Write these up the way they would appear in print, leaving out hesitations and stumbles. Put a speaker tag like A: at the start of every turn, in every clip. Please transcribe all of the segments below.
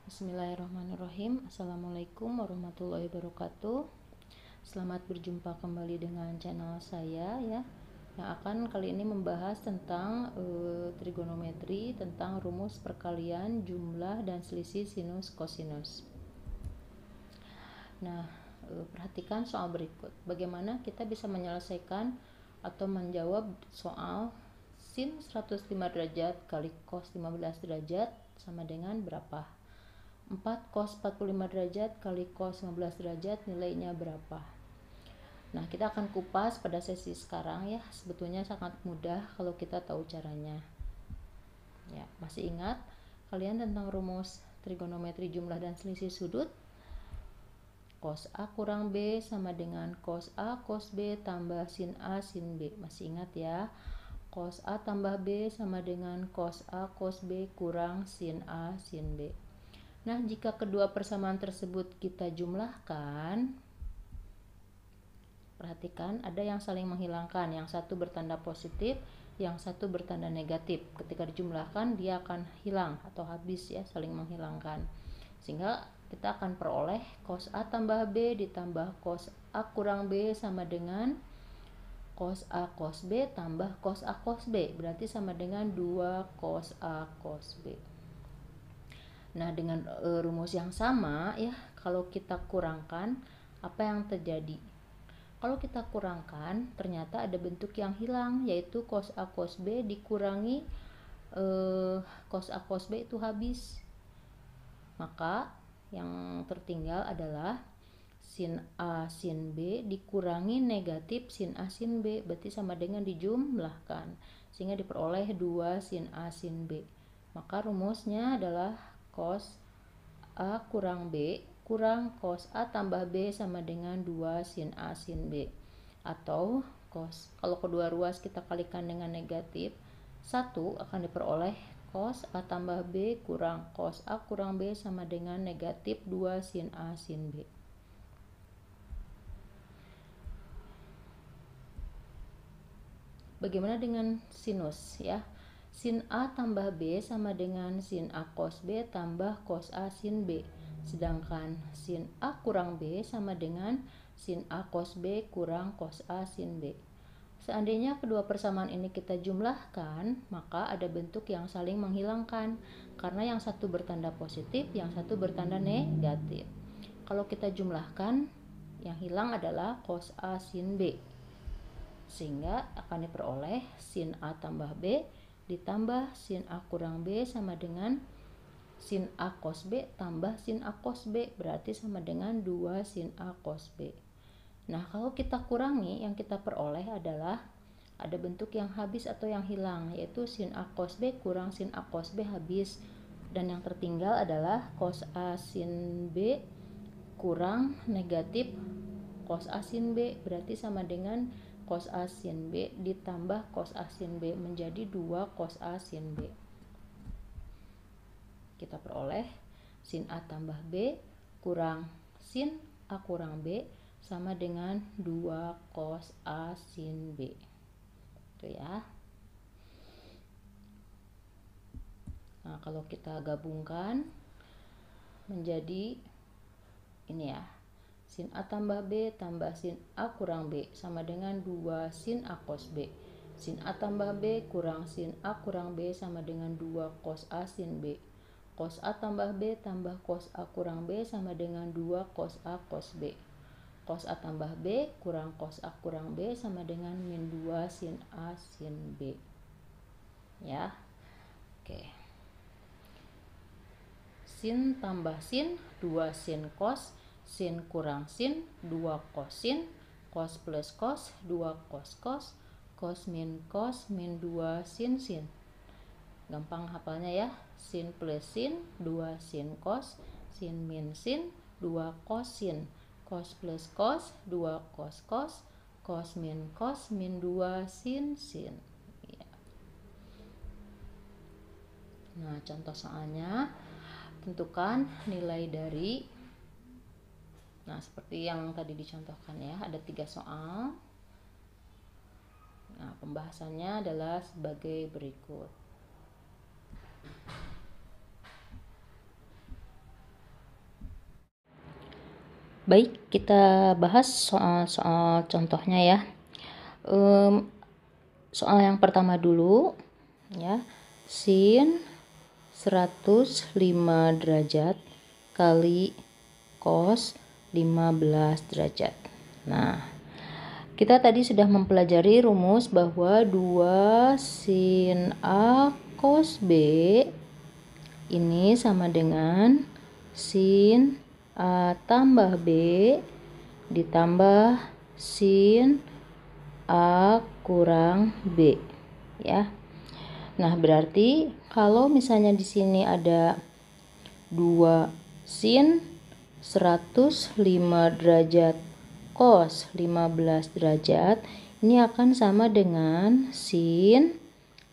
A: Bismillahirrahmanirrahim. Assalamualaikum warahmatullahi wabarakatuh. Selamat berjumpa kembali dengan channel saya ya, yang akan kali ini membahas tentang trigonometri, tentang rumus perkalian jumlah dan selisih sinus kosinus. Nah, perhatikan soal berikut. Bagaimana kita bisa menyelesaikan atau menjawab soal sin 105 derajat kali cos 15 derajat sama dengan berapa? 4 cos 45 derajat kali cos 15 derajat nilainya berapa? Nah, kita akan kupas pada sesi sekarang ya. Sebetulnya sangat mudah kalau kita tahu caranya. Ya, masih ingat kalian tentang rumus trigonometri jumlah dan selisih sudut? Cos A kurang B sama dengan cos A cos B tambah sin A sin B. Masih ingat ya? Cos A tambah B sama dengan cos A cos B kurang sin A sin B. Nah, jika kedua persamaan tersebut kita jumlahkan, perhatikan ada yang saling menghilangkan, yang satu bertanda positif, yang satu bertanda negatif. Ketika dijumlahkan dia akan hilang atau habis ya, saling menghilangkan. Sehingga kita akan peroleh cos A tambah B ditambah cos A kurang B sama dengan cos A cos B tambah cos A cos B. Berarti sama dengan 2 cos A cos B. Nah, dengan rumus yang sama ya, kalau kita kurangkan, apa yang terjadi? Kalau kita kurangkan, ternyata ada bentuk yang hilang, yaitu cos A cos B dikurangi cos A cos B itu habis. Maka yang tertinggal adalah sin A sin B dikurangi negatif sin A sin B, berarti sama dengan dijumlahkan, sehingga diperoleh 2 sin A sin B. Maka rumusnya adalah cos A kurang B kurang cos A tambah B sama dengan 2 sin A sin B. Atau kalau kedua ruas kita kalikan dengan negatif 1 akan diperoleh cos A tambah B kurang cos A kurang B sama dengan negatif 2 sin A sin B. Bagaimana dengan sinus ya? Sin A tambah B sama dengan sin A cos B tambah cos A sin B. Sedangkan sin A kurang B sama dengan sin A cos B kurang cos A sin B. Seandainya kedua persamaan ini kita jumlahkan, maka ada bentuk yang saling menghilangkan, karena yang satu bertanda positif, yang satu bertanda negatif. Kalau kita jumlahkan, yang hilang adalah cos A sin B. Sehingga akan diperoleh sin A tambah B ditambah sin A kurang B sama dengan sin A cos B tambah sin A cos B, berarti sama dengan 2 sin A cos B. Nah, kalau kita kurangi, yang kita peroleh adalah ada bentuk yang habis atau yang hilang, yaitu sin A cos B kurang sin A cos B habis, dan yang tertinggal adalah cos A sin B kurang negatif cos A sin B, berarti sama dengan cos A sin B ditambah cos A sin B menjadi 2 cos A sin B. Kita peroleh sin A tambah B kurang sin A kurang B sama dengan 2 cos A sin B. Itu ya. Nah, kalau kita gabungkan menjadi ini ya, sin A tambah B tambah sin A kurang B sama dengan 2 sin A cos B. Sin A tambah B kurang sin A kurang B sama dengan 2 cos A sin B. Cos A tambah B tambah cos A kurang B sama dengan 2 cos A cos B. Cos A tambah B kurang cos A kurang B sama dengan min 2 sin A sin B. Ya. Oke. Sin tambah sin 2 sin cos, sin kurang sin 2 cosin, cos plus cos 2 cos cos, cos min 2 sin sin. Gampang hafalnya ya. Sin plus sin 2 sin cos, sin min sin 2 cosin, cos plus cos 2 cos cos, cos min 2 sin sin. Ya. Nah, contoh soalnya, tentukan nilai dari, nah seperti yang tadi dicontohkan ya, ada 3 soal. Nah, pembahasannya adalah sebagai berikut. Baik, kita bahas soal contohnya ya. Soal yang pertama dulu ya. Sin 105 derajat kali cos 15 derajat. Nah, kita tadi sudah mempelajari rumus bahwa 2 sin A cos B ini sama dengan sin A tambah B ditambah sin A kurang B ya. Nah, berarti kalau misalnya di sini ada 2 sin 105 derajat cos 15 derajat, ini akan sama dengan sin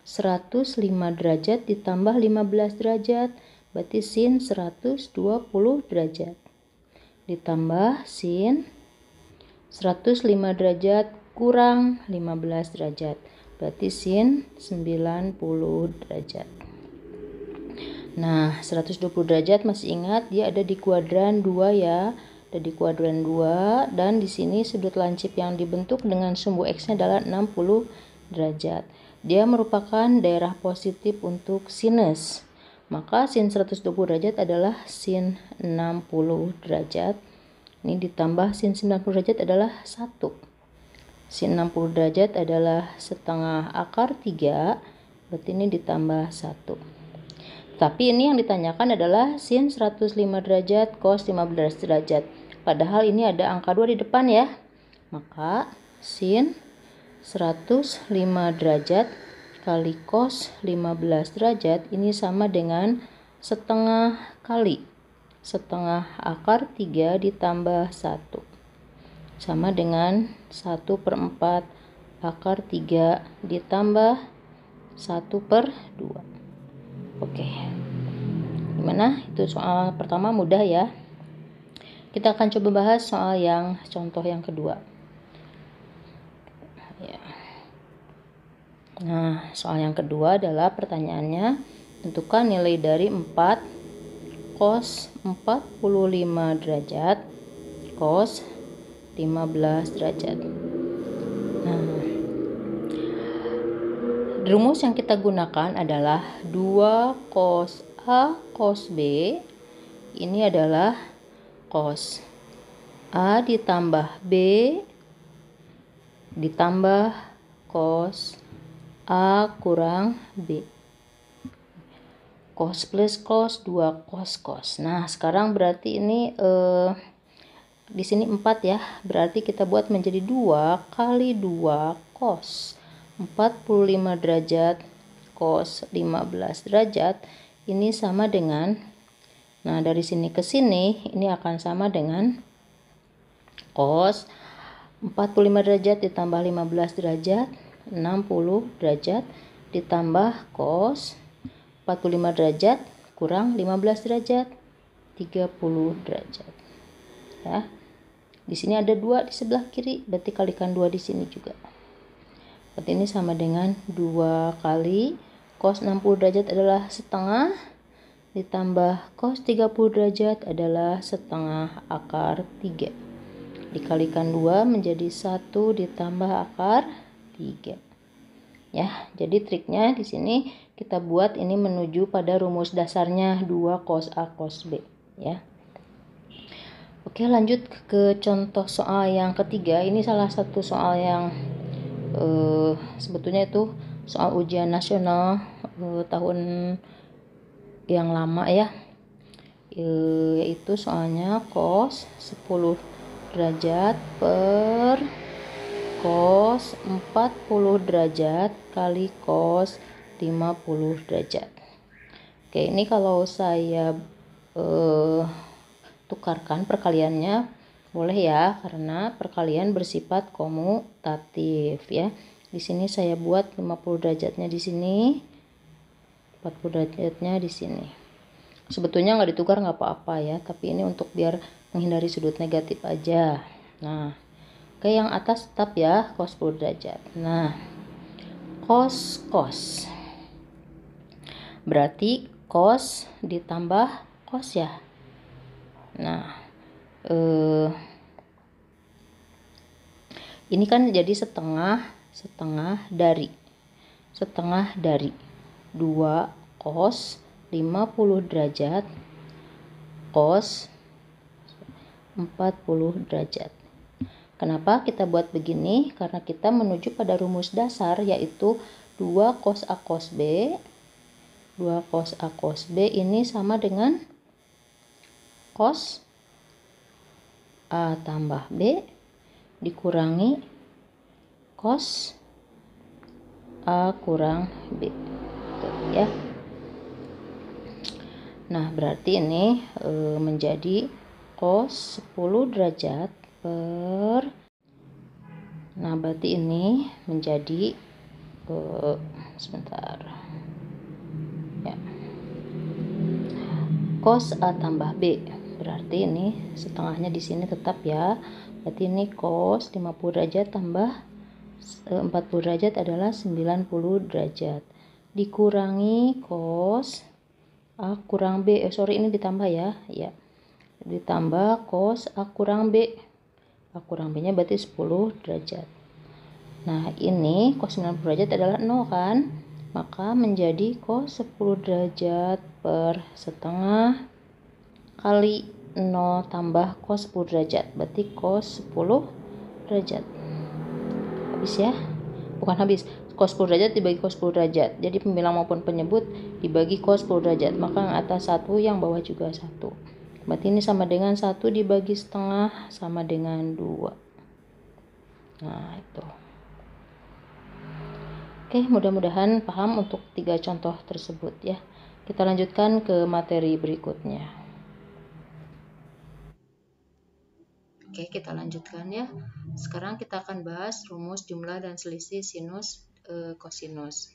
A: 105 derajat ditambah 15 derajat, berarti sin 120 derajat ditambah sin 105 derajat kurang 15 derajat, berarti sin 90 derajat. Nah, 120 derajat masih ingat dia ada di kuadran 2 ya. Ada di kuadran 2 dan di sini sudut lancip yang dibentuk dengan sumbu X-nya adalah 60 derajat. Dia merupakan daerah positif untuk sinus. Maka sin 120 derajat adalah sin 60 derajat. Ini ditambah sin 90 derajat adalah 1. Sin 60 derajat adalah setengah akar 3, berarti ini ditambah 1. Tapi ini yang ditanyakan adalah sin 105 derajat cos 15 derajat. Padahal ini ada angka 2 di depan ya. Maka sin 105 derajat kali cos 15 derajat ini sama dengan setengah kali setengah akar 3 ditambah 1. Sama dengan 1/4 akar 3 ditambah 1/2. Oke, gimana? Itu soal pertama mudah ya. Kita akan coba bahas soal yang contoh yang kedua. Ya. Nah, soal yang kedua adalah pertanyaannya, tentukan nilai dari 4 cos 45 derajat cos 15 derajat. Nah, rumus yang kita gunakan adalah 2 cos A cos B. Ini adalah cos A ditambah B ditambah cos A kurang B. Cos plus cos 2 cos cos. Nah, sekarang berarti ini di sini 4 ya. Berarti kita buat menjadi 2 kali 2 cos 45 derajat cos 15 derajat ini sama dengan, nah dari sini ke sini ini akan sama dengan cos 45 derajat ditambah 15 derajat 60 derajat ditambah cos 45 derajat kurang 15 derajat 30 derajat ya. Di sini ada 2 di sebelah kiri, berarti kalikan 2 di sini juga. Berarti ini sama dengan 2 kali cos 60 derajat adalah setengah ditambah cos 30 derajat adalah setengah akar 3. Dikalikan 2 menjadi 1 ditambah akar 3. Ya, jadi triknya di sini kita buat ini menuju pada rumus dasarnya 2 cos A cos B ya. Oke, lanjut ke contoh soal yang ketiga. Ini salah satu soal yang sebetulnya itu soal ujian nasional tahun yang lama ya, yaitu soalnya cos 10 derajat per cos 40 derajat kali cos 50 derajat. Oke, ini kalau saya tukarkan perkaliannya boleh ya, karena perkalian bersifat komutatif ya. Di sini saya buat 50 derajatnya di sini, 40 derajatnya di sini. Sebetulnya nggak ditukar nggak apa-apa ya, tapi ini untuk biar menghindari sudut negatif aja. Nah, ke yang atas tetap ya cos 10 derajat. Nah, cos cos berarti cos ditambah cos ya. Nah, Ini kan jadi setengah dari 2 cos 50 derajat cos 40 derajat. Kenapa kita buat begini? Karena kita menuju pada rumus dasar, yaitu 2 cos A cos B. 2 cos A cos B ini sama dengan cos A tambah B dikurangi cos A kurang B. Tuh, ya. Nah, berarti ini menjadi cos 10 derajat per, nah berarti ini menjadi sebentar ya, cos A tambah B. Berarti ini setengahnya di sini tetap ya. Berarti ini cos 50 derajat tambah 40 derajat adalah 90 derajat dikurangi cos A kurang B. Ini ditambah ya. Ya. Ditambah cos A kurang B. A kurang B nya berarti 10 derajat. Nah, ini cos 90 derajat adalah 0 kan? Maka menjadi cos 10 derajat per setengah kali 0 tambah cos 10 derajat. Berarti cos 10 derajat. Habis ya? Bukan habis. Cos 10 derajat dibagi cos 10 derajat. Jadi pembilang maupun penyebut dibagi cos 10 derajat. Maka yang atas 1, yang bawah juga 1. Berarti ini sama dengan 1 dibagi setengah sama dengan 2. Nah, itu. Oke, mudah-mudahan paham untuk 3 contoh tersebut ya. Kita lanjutkan ke materi berikutnya. Oke, kita lanjutkan ya. Sekarang kita akan bahas rumus jumlah dan selisih sinus kosinus.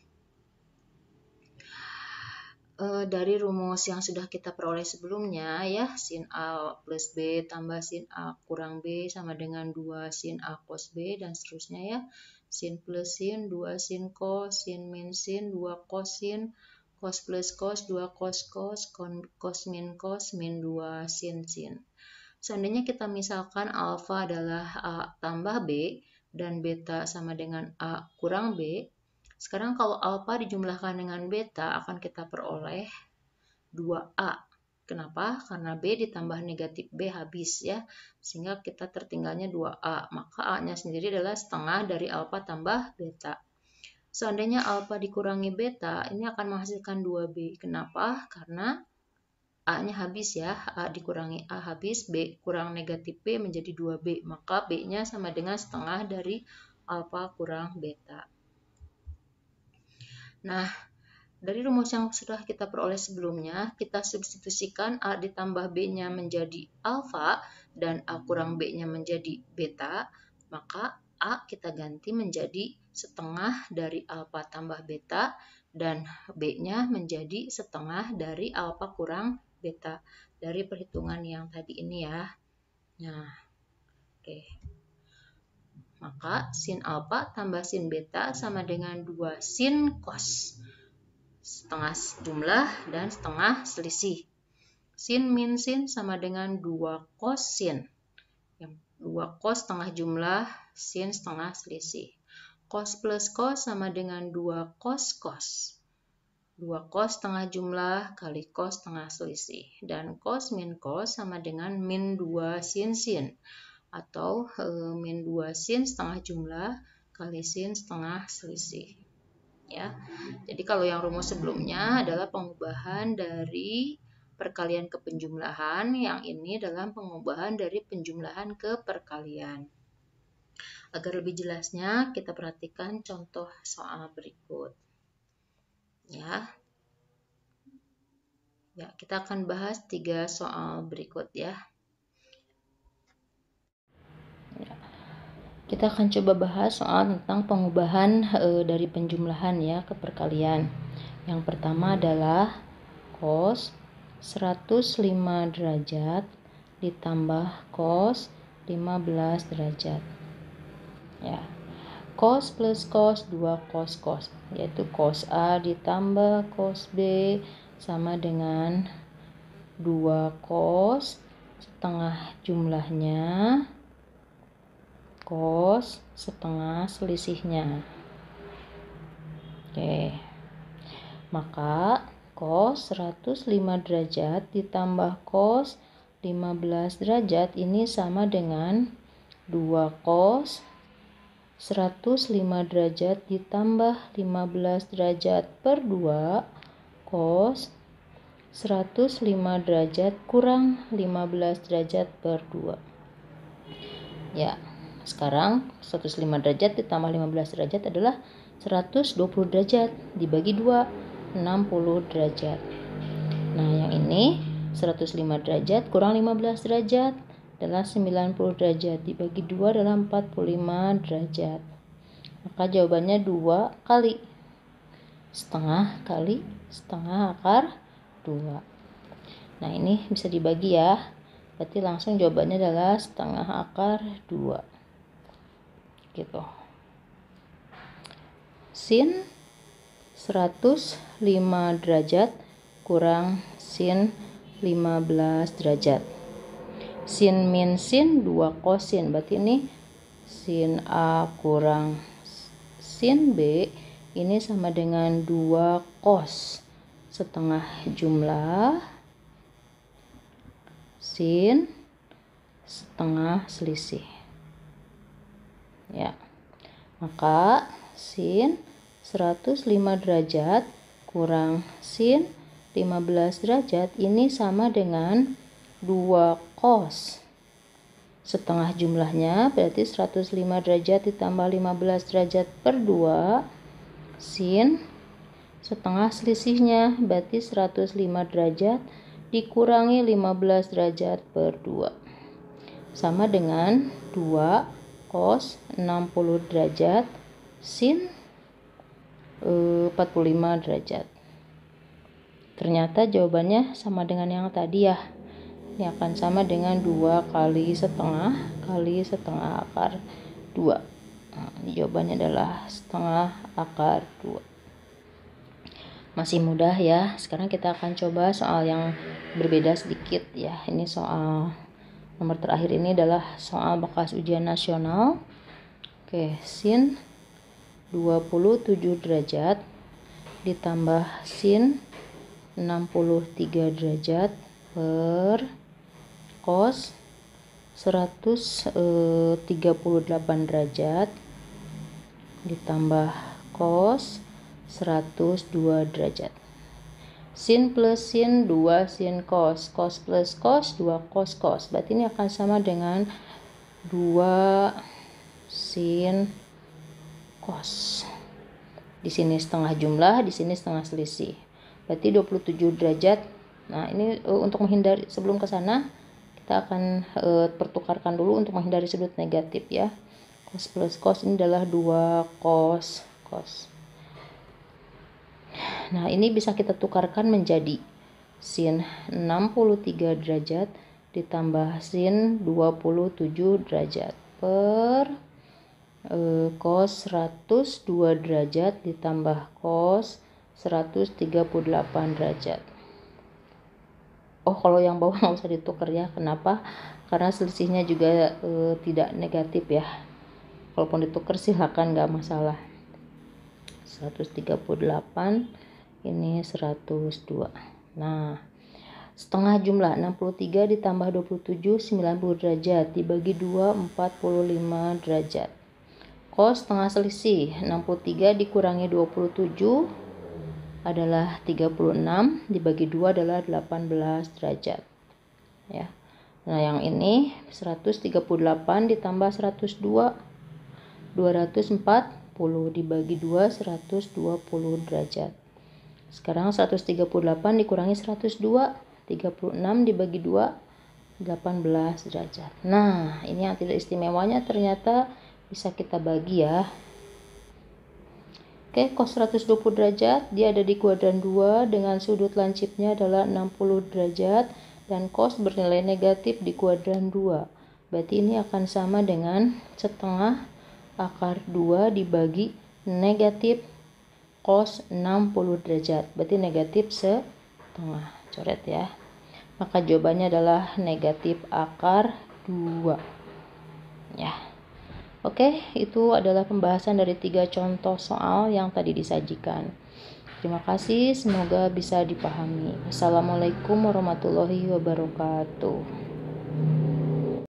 A: Dari rumus yang sudah kita peroleh sebelumnya ya, sin A plus B tambah sin A kurang B sama dengan 2 sin A cos B dan seterusnya ya. Sin plus sin, 2 sin cos, sin min sin, 2 cos sin, cos plus cos, 2 cos cos, cos min 2 sin sin. Seandainya kita misalkan alfa adalah A tambah B dan beta sama dengan A kurang B, sekarang kalau alfa dijumlahkan dengan beta akan kita peroleh 2A. Kenapa? Karena B ditambah negatif B habis ya. Sehingga kita tertinggalnya 2A. Maka A-nya sendiri adalah setengah dari alfa tambah beta. Seandainya alfa dikurangi beta, ini akan menghasilkan 2B. Kenapa? Karena A-nya habis ya. A dikurangi A habis, B kurang negatif B menjadi 2B. Maka B-nya sama dengan setengah dari alfa kurang beta. Nah, dari rumus yang sudah kita peroleh sebelumnya, kita substitusikan A ditambah B-nya menjadi alfa dan A kurang B-nya menjadi beta, maka A kita ganti menjadi setengah dari alfa tambah beta dan B-nya menjadi setengah dari alfa kurang beta dari perhitungan yang tadi ini ya. Nah, oke. Maka sin alfa tambah sin beta sama dengan 2 sin cos. Setengah jumlah dan setengah selisih. Sin min sin sama dengan 2 cos sin. 2 cos setengah jumlah, sin setengah selisih. Cos plus cos sama dengan 2 cos cos. 2 cos setengah jumlah kali cos setengah selisih. Dan cos min cos sama dengan min 2 sin sin. Atau min 2 sin setengah jumlah kali sin setengah selisih. Ya. Jadi kalau yang rumus sebelumnya adalah pengubahan dari perkalian ke penjumlahan, yang ini dalam pengubahan dari penjumlahan ke perkalian. Agar lebih jelasnya, kita perhatikan contoh soal berikut. Ya. Ya, kita akan bahas 3 soal berikut ya. Kita akan coba bahas soal tentang pengubahan dari penjumlahan ya ke perkalian. Yang pertama adalah cos 105 derajat ditambah cos 15 derajat. Ya. Cos plus cos 2 cos cos, yaitu cos A ditambah cos B sama dengan 2 cos setengah jumlahnya cos setengah selisihnya. Oke. Maka cos 105 derajat ditambah cos 15 derajat ini sama dengan 2 cos 105 derajat ditambah 15 derajat per 2 cos 105 derajat kurang 15 derajat per 2. Ya, sekarang 105 derajat ditambah 15 derajat adalah 120 derajat dibagi 2, 60 derajat. Nah, yang ini 105 derajat kurang 15 derajat adalah 90 derajat dibagi 2 adalah 45 derajat. Maka jawabannya 2 kali setengah akar 2. Nah, ini bisa dibagi ya. Berarti langsung jawabannya adalah setengah akar 2. Gitu. Sin 105 derajat kurang sin 15 derajat. Sin min sin 2 kosin. Berarti ini sin A kurang sin B ini sama dengan 2 cos setengah jumlah sin setengah selisih. Ya. Maka sin 105 derajat kurang sin 15 derajat ini sama dengan 2 cos setengah jumlahnya, berarti 105 derajat ditambah 15 derajat per 2 sin setengah selisihnya, berarti 105 derajat dikurangi 15 derajat per 2 sama dengan 2 cos 60 derajat sin 45 derajat. Ternyata jawabannya sama dengan yang tadi ya. Ini akan sama dengan 2 kali setengah akar 2. Nah, ini jawabannya adalah setengah akar 2. Masih mudah ya. Sekarang kita akan coba soal yang berbeda sedikit ya. Ini soal nomor terakhir ini adalah soal bekas ujian nasional. Oke, sin 27 derajat ditambah sin 63 derajat per cos 138 derajat ditambah cos 102 derajat. Sin plus sin 2 sin cos, cos plus cos 2 cos cos. Berarti ini akan sama dengan 2 sin cos. Di sini setengah jumlah, di sini setengah selisih. Berarti 27 derajat. Nah, ini untuk menghindari, sebelum ke sana kita akan pertukarkan dulu untuk menghindari sudut negatif ya. Cos plus cos ini adalah 2 cos cos. Nah, ini bisa kita tukarkan menjadi sin 63 derajat ditambah sin 27 derajat per cos 102 derajat ditambah cos 138 derajat. Oh, kalau yang bawah nggak usah ditukar ya. Kenapa? Karena selisihnya juga tidak negatif ya. Kalaupun ditukar silakan, nggak masalah. 138 ini 102. Nah, setengah jumlah 63 ditambah 27 90 derajat dibagi 2 45 derajat. Cos setengah selisih 63 dikurangi 27 adalah 36 dibagi 2 adalah 18 derajat ya. Nah, yang ini 138 ditambah 102 240 dibagi 2 120 derajat. Sekarang 138 dikurangi 102 36 dibagi 2 18 derajat. Nah, ini yang tidak istimewanya ternyata bisa kita bagi ya. Oke, cos 120 derajat dia ada di kuadran 2 dengan sudut lancipnya adalah 60 derajat dan cos bernilai negatif di kuadran 2. Berarti ini akan sama dengan setengah akar 2 dibagi negatif cos 60 derajat. Berarti negatif setengah. Coret ya. Maka jawabannya adalah negatif akar 2. Ya. Oke, itu adalah pembahasan dari 3 contoh soal yang tadi disajikan. Terima kasih, semoga bisa dipahami. Assalamualaikum warahmatullahi wabarakatuh.